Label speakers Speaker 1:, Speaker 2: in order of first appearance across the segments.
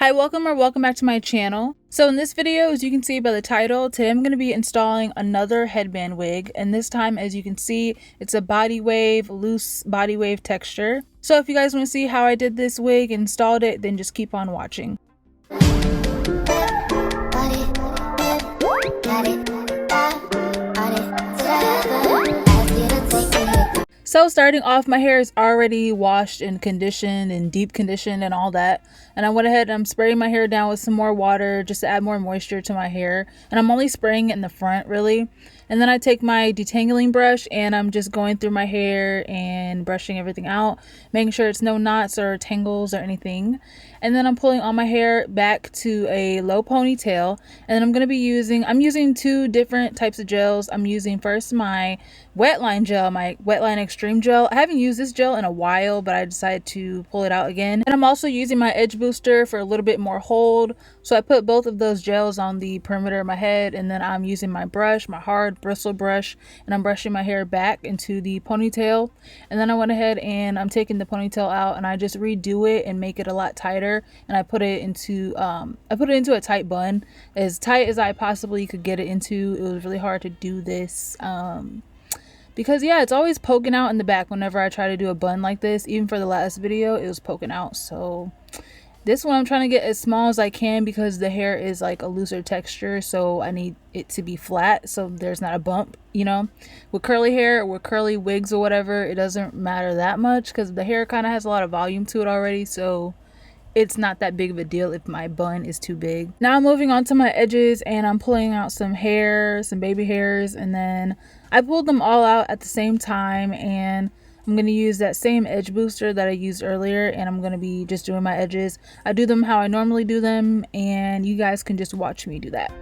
Speaker 1: Hi, welcome back to my channel. So in this video, as you can see by the title, today I'm going to be installing another headband wig, and this time, as you can see, it's a body wave, loose body wave texture. So if you guys want to see how I did this wig, installed it, then just keep on watching. So starting off, my hair is already washed and conditioned and deep conditioned and all that. And I went ahead and I'm spraying my hair down with some more water just to add more moisture to my hair. And I'm only spraying it in the front really. And then I take my detangling brush and I'm just going through my hair and brushing everything out, making sure it's no knots or tangles or anything. And then I'm pulling all my hair back to a low ponytail. And then I'm using two different types of gels. I'm using first my wetline gel, my wetline Xtreme Gel. I haven't used this gel in a while, but I decided to pull it out again. And I'm also using my edge booster for a little bit more hold. So I put both of those gels on the perimeter of my head, and then I'm using my brush, my hard bristle brush, and I'm brushing my hair back into the ponytail. And then I went ahead and I'm taking the ponytail out and I just redo it and make it a lot tighter. And I put it into a tight bun, as tight as I possibly could get it into. It was really hard to do this because yeah, it's always poking out in the back whenever I try to do a bun like this. Even for the last video, it was poking out. So this one I'm trying to get as small as I can because the hair is like a looser texture, so I need it to be flat so there's not a bump, you know. With curly hair or with curly wigs or whatever, it doesn't matter that much because the hair kind of has a lot of volume to it already, so it's not that big of a deal if my bun is too big. Now I'm moving on to my edges and I'm pulling out some hair, some baby hairs, and then I pulled them all out at the same time, and I'm going to use that same edge booster that I used earlier, and I'm going to be just doing my edges. I do them how I normally do them, and you guys can just watch me do that.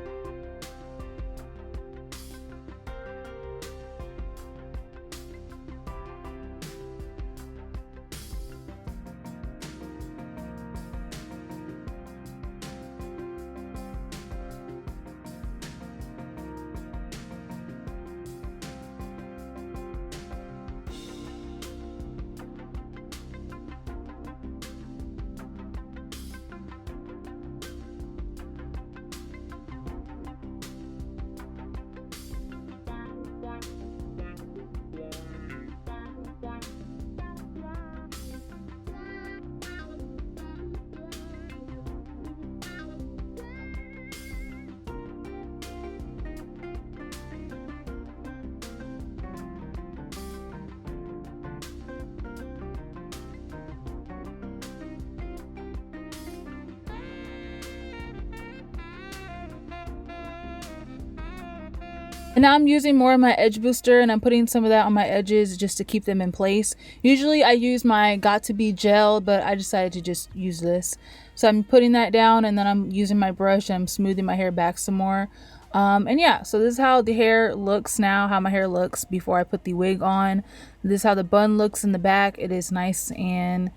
Speaker 1: And now I'm using more of my edge booster, and I'm putting some of that on my edges just to keep them in place. Usually I use my Got To Be gel, but I decided to just use this. So I'm putting that down, and then I'm using my brush and I'm smoothing my hair back some more. And yeah, so this is how the hair looks now, how my hair looks before I put the wig on. This is how the bun looks in the back. It is nice and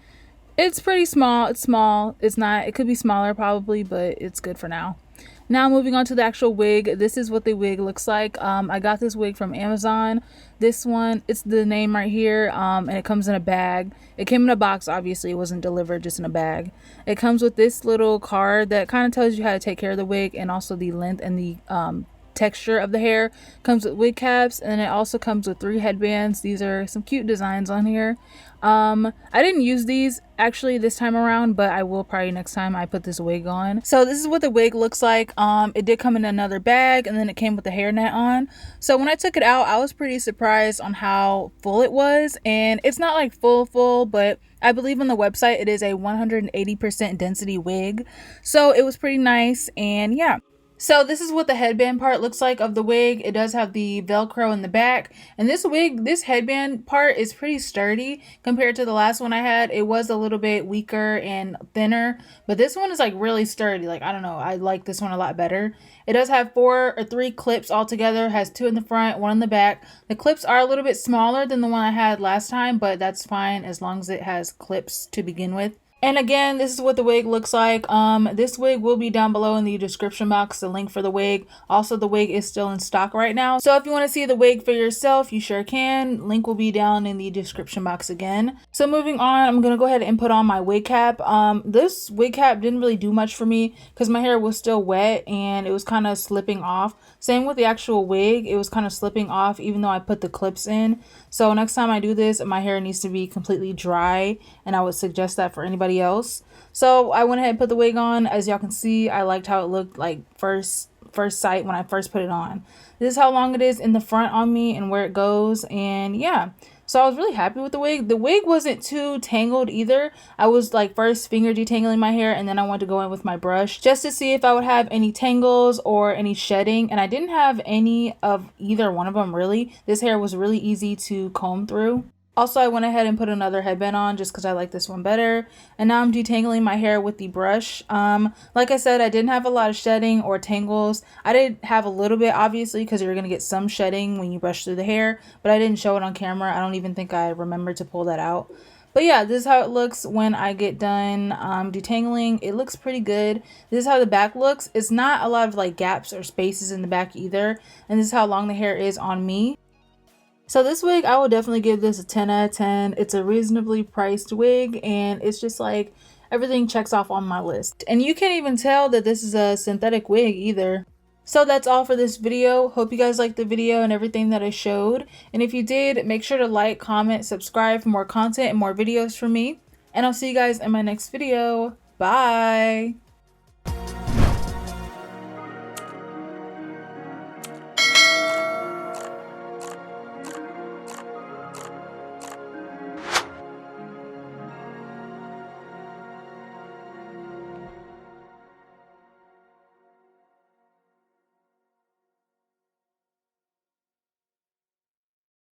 Speaker 1: it's pretty small. It's small. It's not, it could be smaller probably, but it's good for now. Now moving on to the actual wig. This is what the wig looks like. I got this wig from Amazon. This one, it's the name right here, and it comes in a bag. It came in a box, obviously. It wasn't delivered, just in a bag. It comes with this little card that kind of tells you how to take care of the wig, and also the length and the texture of the hair. Comes with wig caps, and it also comes with 3 headbands. These are some cute designs on here. I didn't use these actually this time around, but I will probably next time I put this wig on. So this is what the wig looks like. It did come in another bag, and then it came with the hairnet on. So when I took it out, I was pretty surprised on how full it was, and it's not like full, but I believe on the website it is a 180% density wig. So it was pretty nice, and yeah. So this is what the headband part looks like of the wig. It does have the Velcro in the back. And this wig, this headband part is pretty sturdy compared to the last one I had. It was a little bit weaker and thinner, but this one is like really sturdy. Like, I don't know, I like this one a lot better. It does have 4 or 3 clips altogether. It has 2 in the front, 1 in the back. The clips are a little bit smaller than the one I had last time, but that's fine as long as it has clips to begin with. And again, this is what the wig looks like. This wig will be down below in the description box, the link for the wig. Also, the wig is still in stock right now. So if you want to see the wig for yourself, you sure can. Link will be down in the description box again. So moving on, I'm going to go ahead and put on my wig cap. This wig cap didn't really do much for me because my hair was still wet and it was kind of slipping off. Same with the actual wig, it was kind of slipping off even though I put the clips in. So next time I do this, my hair needs to be completely dry, and I would suggest that for anybody else. So I went ahead and put the wig on. As y'all can see, I liked how it looked like first sight when I first put it on. This is how long it is in the front on me and where it goes, and yeah. So I was really happy with the wig. The wig wasn't too tangled either. I was like first finger detangling my hair, and then I wanted to go in with my brush just to see if I would have any tangles or any shedding, and I didn't have any of either one of them really. This hair was really easy to comb through. Also, I went ahead and put another headband on just because I like this one better. And now I'm detangling my hair with the brush. Like I said, I didn't have a lot of shedding or tangles. I did have a little bit, obviously, because you're going to get some shedding when you brush through the hair. But I didn't show it on camera. I don't even think I remembered to pull that out. But yeah, this is how it looks when I get done detangling. It looks pretty good. This is how the back looks. It's not a lot of like gaps or spaces in the back either. And this is how long the hair is on me. So this wig, I would definitely give this a 10 out of 10. It's a reasonably priced wig, and it's just like everything checks off on my list. And you can't even tell that this is a synthetic wig either. So that's all for this video. Hope you guys liked the video and everything that I showed. And if you did, make sure to like, comment, subscribe for more content and more videos from me. And I'll see you guys in my next video. Bye!